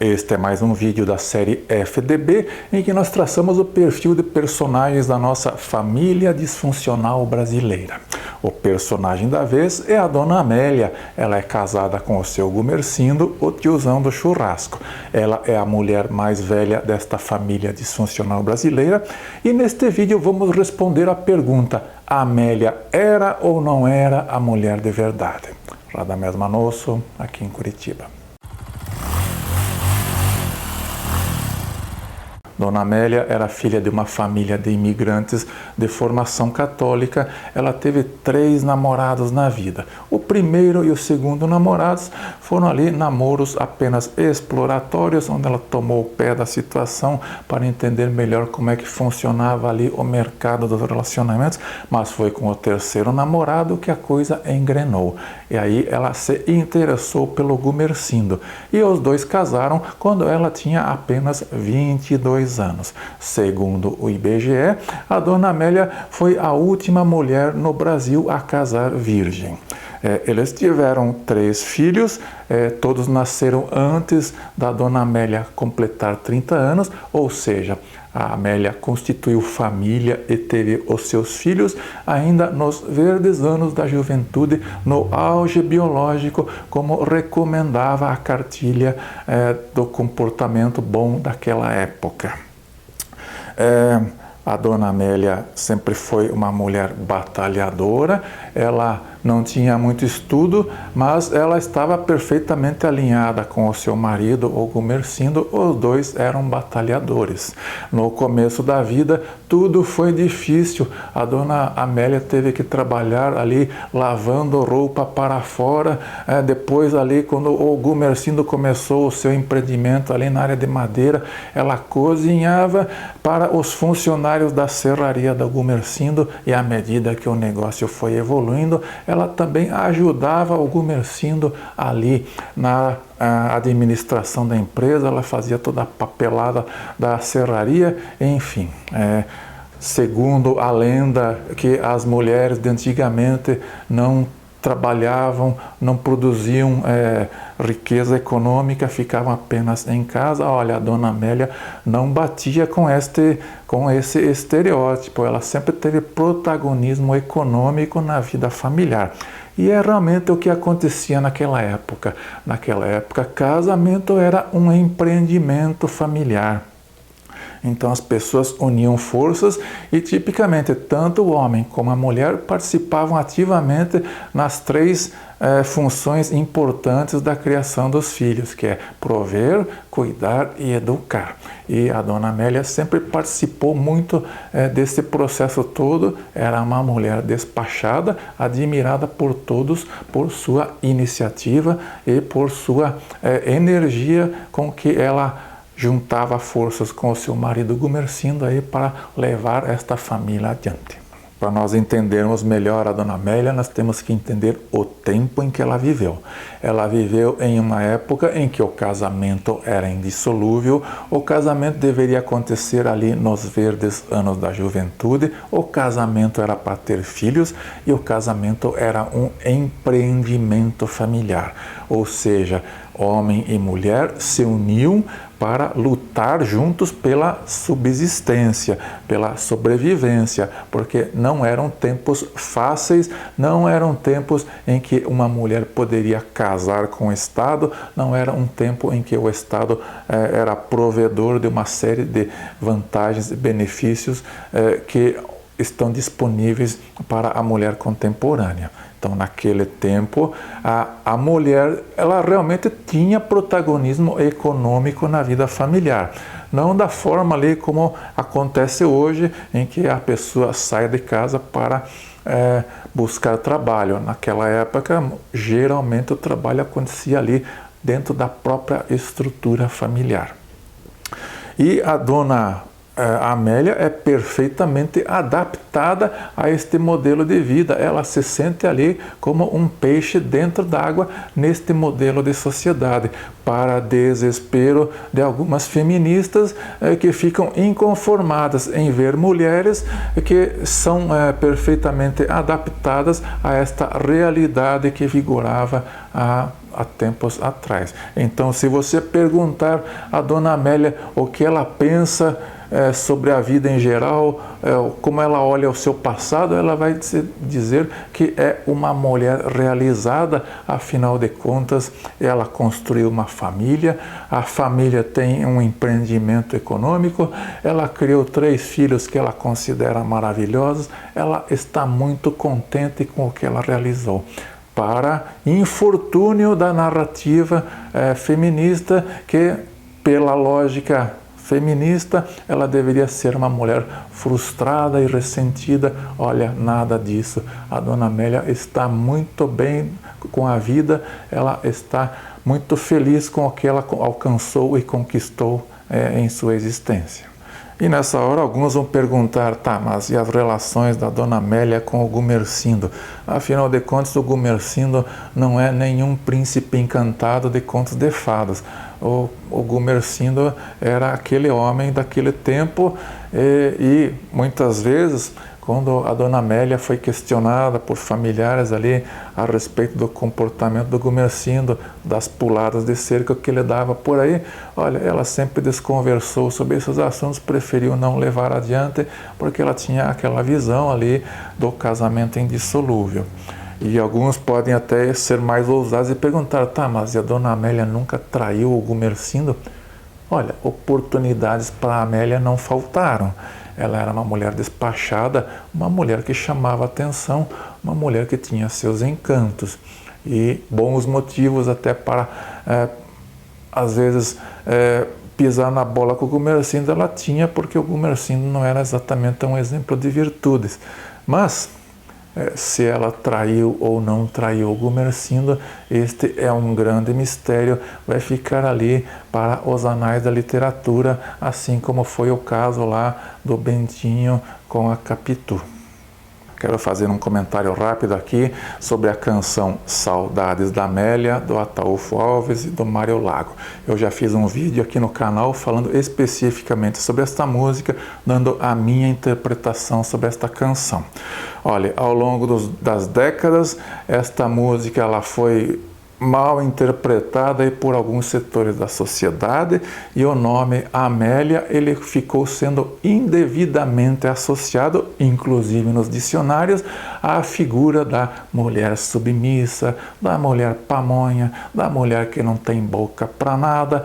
Este é mais um vídeo da série FDB, em que nós traçamos o perfil de personagens da nossa família disfuncional brasileira. O personagem da vez é a Dona Amélia. Ela é casada com o seu Gumercindo, o tiozão do churrasco. Ela é a mulher mais velha desta família disfuncional brasileira e neste vídeo vamos responder a pergunta: a Amélia era ou não era a mulher de verdade? Radamés Manosso, aqui em Curitiba. Dona Amélia era filha de uma família de imigrantes de formação católica. Ela teve 3 namorados na vida. O primeiro e o segundo namorados foram ali namoros apenas exploratórios, onde ela tomou o pé da situação para entender melhor como é que funcionava ali o mercado dos relacionamentos, mas foi com o terceiro namorado que a coisa engrenou. E aí ela se interessou pelo Gumercindo. E os dois casaram quando ela tinha apenas 22 anos. Segundo o IBGE, a Dona Amélia foi a última mulher no Brasil a casar virgem. Eles tiveram 3 filhos, todos nasceram antes da Dona Amélia completar 30 anos, ou seja, a Amélia constituiu família e teve os seus filhos ainda nos verdes anos da juventude, no auge biológico, como recomendava a cartilha do comportamento bom daquela época. A Dona Amélia sempre foi uma mulher batalhadora. Ela não tinha muito estudo, mas ela estava perfeitamente alinhada com o seu marido, o Gumercindo. Os dois eram batalhadores. No começo da vida, tudo foi difícil. A Dona Amélia teve que trabalhar ali lavando roupa para fora. Depois ali, quando o Gumercindo começou o seu empreendimento ali na área de madeira, ela cozinhava para os funcionários da serraria do Gumercindo, e à medida que o negócio foi evoluindo, ela também ajudava o Gumercindo ali na administração da empresa. Ela fazia toda a papelada da serraria, enfim. Segundo a lenda, que as mulheres de antigamente não trabalhavam, não produziam riqueza econômica, ficavam apenas em casa. Olha, a Dona Amélia não batia com esse estereótipo. Ela sempre teve protagonismo econômico na vida familiar. E é realmente o que acontecia naquela época. Naquela época, casamento era um empreendimento familiar. Então as pessoas uniam forças e tipicamente tanto o homem como a mulher participavam ativamente nas 3 funções importantes da criação dos filhos, que é prover, cuidar e educar. E a Dona Amélia sempre participou muito desse processo todo. Era uma mulher despachada, admirada por todos por sua iniciativa e por sua energia com que ela juntava forças com o seu marido Gumercindo aí para levar esta família adiante. Para nós entendermos melhor a Dona Amélia, nós temos que entender o tempo em que ela viveu. Ela viveu em uma época em que o casamento era indissolúvel. O casamento deveria acontecer ali nos verdes anos da juventude. O casamento era para ter filhos e o casamento era um empreendimento familiar. Ou seja, homem e mulher se uniam para lutar juntos pela subsistência, pela sobrevivência, porque não eram tempos fáceis, não eram tempos em que uma mulher poderia casar com o Estado, não era um tempo em que o Estado era provedor de uma série de vantagens e benefícios que estão disponíveis para a mulher contemporânea. Então, naquele tempo, a mulher, ela realmente tinha protagonismo econômico na vida familiar. Não da forma ali como acontece hoje, em que a pessoa sai de casa para buscar trabalho. Naquela época, geralmente o trabalho acontecia ali dentro da própria estrutura familiar. E a Dona Amélia é perfeitamente adaptada a este modelo de vida. Ela se sente ali como um peixe dentro d'água neste modelo de sociedade, para desespero de algumas feministas que ficam inconformadas em ver mulheres que são perfeitamente adaptadas a esta realidade que vigorava há há tempos atrás. Então, se você perguntar a Dona Amélia o que ela pensa sobre a vida em geral, como ela olha o seu passado, ela vai dizer que é uma mulher realizada. Afinal de contas, ela construiu uma família, a família tem um empreendimento econômico, ela criou 3 filhos que ela considera maravilhosos, ela está muito contente com o que ela realizou. Para infortúnio da narrativa feminista, que pela lógica feminista, ela deveria ser uma mulher frustrada e ressentida. Olha, nada disso. A Dona Amélia está muito bem com a vida, ela está muito feliz com o que ela alcançou e conquistou em sua existência. E nessa hora alguns vão perguntar, tá, mas e as relações da Dona Amélia com o Gumersindo? Afinal de contas, o Gumersindo não é nenhum príncipe encantado de contos de fadas. O Gumersindo era aquele homem daquele tempo e muitas vezes, quando a Dona Amélia foi questionada por familiares ali a respeito do comportamento do Gumersindo, das puladas de cerca que ele dava por aí, olha, ela sempre desconversou sobre esses assuntos, preferiu não levar adiante, porque ela tinha aquela visão ali do casamento indissolúvel. E alguns podem até ser mais ousados e perguntar, tá, mas a Dona Amélia nunca traiu o Gumersindo? Olha, oportunidades para a Amélia não faltaram. Ela era uma mulher despachada, uma mulher que chamava atenção, uma mulher que tinha seus encantos e bons motivos até para, às vezes, pisar na bola com o Gumersindo ela tinha, porque o Gumersindo não era exatamente um exemplo de virtudes. Mas, se ela traiu ou não traiu o Gumersindo, este é um grande mistério, vai ficar ali para os anais da literatura, assim como foi o caso lá do Bentinho com a Capitu. Quero fazer um comentário rápido aqui sobre a canção Saudades da Amélia, do Ataúfo Alves e do Mário Lago. Eu já fiz um vídeo aqui no canal falando especificamente sobre esta música, dando a minha interpretação sobre esta canção. Olha, ao longo das décadas, esta música ela foi mal interpretada aí por alguns setores da sociedade e o nome Amélia ele ficou sendo indevidamente associado, inclusive nos dicionários, à figura da mulher submissa, da mulher pamonha, da mulher que não tem boca para nada,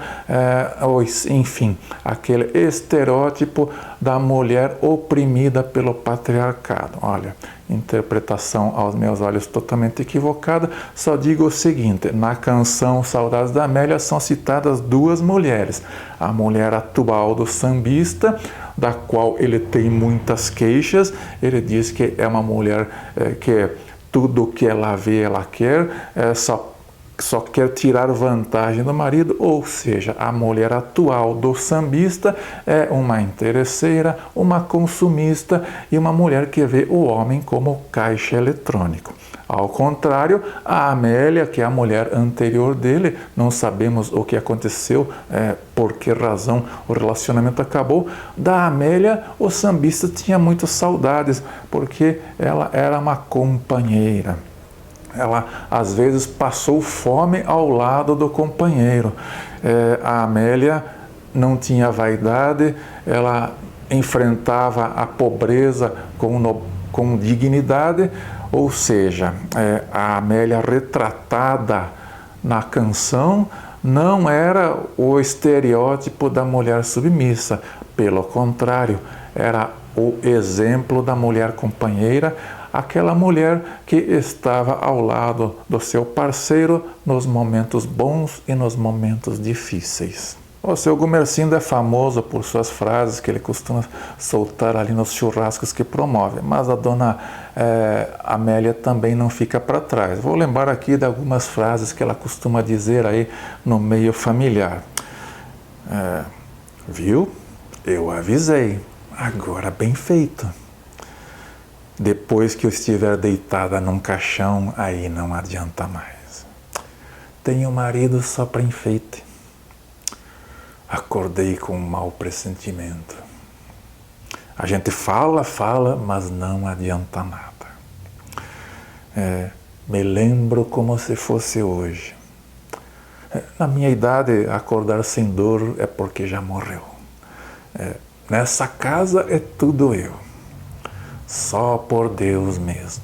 enfim, aquele estereótipo da mulher oprimida pelo patriarcado. Olha, interpretação aos meus olhos totalmente equivocada. Só digo o seguinte, na canção Saudades da Amélia são citadas 2 mulheres, a mulher atual do sambista, da qual ele tem muitas queixas. Ele diz que é uma mulher que tudo que ela vê ela quer, só quer tirar vantagem do marido, ou seja, a mulher atual do sambista é uma interesseira, uma consumista e uma mulher que vê o homem como caixa eletrônico. Ao contrário, a Amélia, que é a mulher anterior dele, não sabemos o que aconteceu, por que razão o relacionamento acabou. Da Amélia, o sambista tinha muitas saudades, porque ela era uma companheira. Ela, às vezes, passou fome ao lado do companheiro. A Amélia não tinha vaidade, ela enfrentava a pobreza com dignidade, ou seja, a Amélia retratada na canção não era o estereótipo da mulher submissa, pelo contrário, era o exemplo da mulher companheira, aquela mulher que estava ao lado do seu parceiro nos momentos bons e nos momentos difíceis. O seu Gumersindo é famoso por suas frases que ele costuma soltar ali nos churrascos que promove, mas a Dona Amélia também não fica para trás. Vou lembrar aqui de algumas frases que ela costuma dizer aí no meio familiar. Viu? Eu avisei, agora bem feito. Depois que eu estiver deitada num caixão, aí não adianta mais. Tenho marido só para enfeite. Acordei com um mau pressentimento. A gente fala, mas não adianta nada. Me lembro como se fosse hoje. Na minha idade, acordar sem dor é porque já morreu. Nessa casa é tudo eu. Só por Deus mesmo.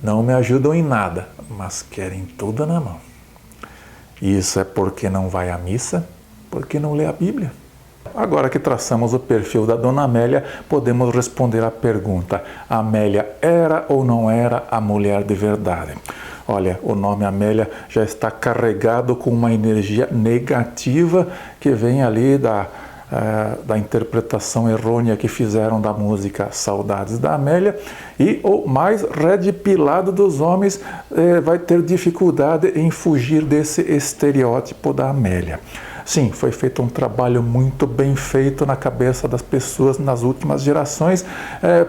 Não me ajudam em nada, mas querem tudo na mão. Isso é porque não vai à missa, porque não lê a Bíblia. Agora que traçamos o perfil da Dona Amélia, podemos responder à pergunta: Amélia era ou não era a mulher de verdade? Olha, o nome Amélia já está carregado com uma energia negativa que vem ali da interpretação errônea que fizeram da música Saudades da Amélia, e o mais red pilado dos homens vai ter dificuldade em fugir desse estereótipo da Amélia. Sim, foi feito um trabalho muito bem feito na cabeça das pessoas nas últimas gerações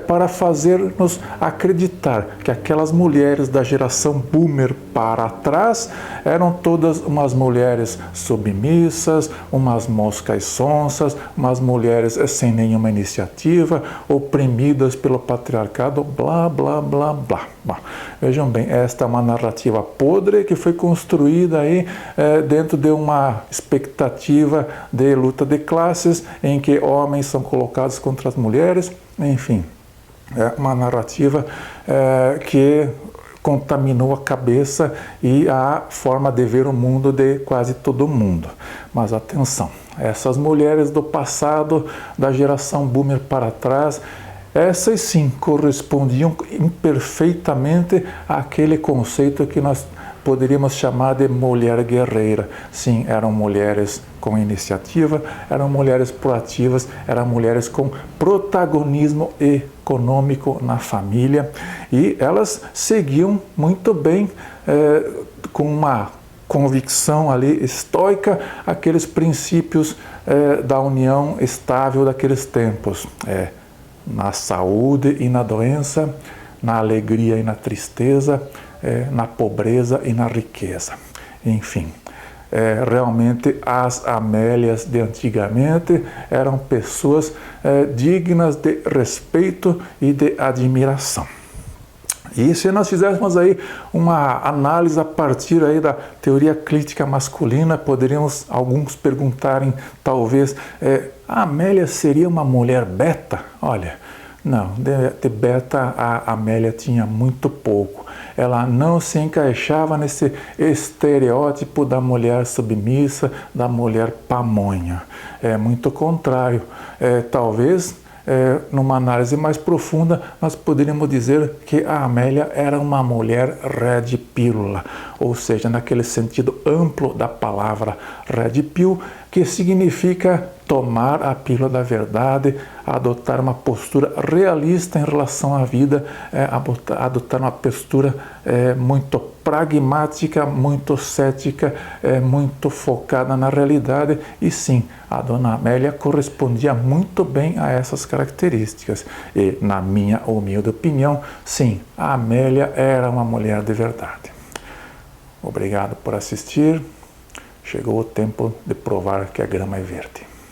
para fazer-nos acreditar que aquelas mulheres da geração boomer para trás eram todas umas mulheres submissas, umas moscas sonsas, umas mulheres sem nenhuma iniciativa, oprimidas pelo patriarcado, blá, blá, blá, blá. Bom, vejam bem, esta é uma narrativa podre que foi construída aí dentro de uma expectativa de luta de classes, em que homens são colocados contra as mulheres, enfim, é uma narrativa que contaminou a cabeça e a forma de ver o mundo de quase todo mundo. Mas atenção, essas mulheres do passado, da geração boomer para trás, essas sim correspondiam imperfeitamente àquele conceito que nós poderíamos chamar de mulher guerreira. Sim, eram mulheres com iniciativa, eram mulheres proativas, eram mulheres com protagonismo econômico na família, e elas seguiam muito bem, com uma convicção ali estoica, aqueles princípios da união estável daqueles tempos. Na saúde e na doença, na alegria e na tristeza, na pobreza e na riqueza. Enfim, realmente as Amélias de antigamente eram pessoas dignas de respeito e de admiração. E se nós fizéssemos aí uma análise a partir aí da teoria crítica masculina, poderíamos alguns perguntarem, talvez, a Amélia seria uma mulher beta? Olha, não, de beta a Amélia tinha muito pouco. Ela não se encaixava nesse estereótipo da mulher submissa, da mulher pamonha. Muito contrário. Talvez, numa análise mais profunda, nós poderíamos dizer que a Amélia era uma mulher red pílula, ou seja, naquele sentido amplo da palavra red pill, que significa tomar a pílula da verdade, adotar uma postura realista em relação à vida, adotar uma postura muito pragmática, muito cética, muito focada na realidade. E sim, a Dona Amélia correspondia muito bem a essas características. E, na minha humilde opinião, sim, a Amélia era uma mulher de verdade. Obrigado por assistir. Chegou o tempo de provar que a grama é verde.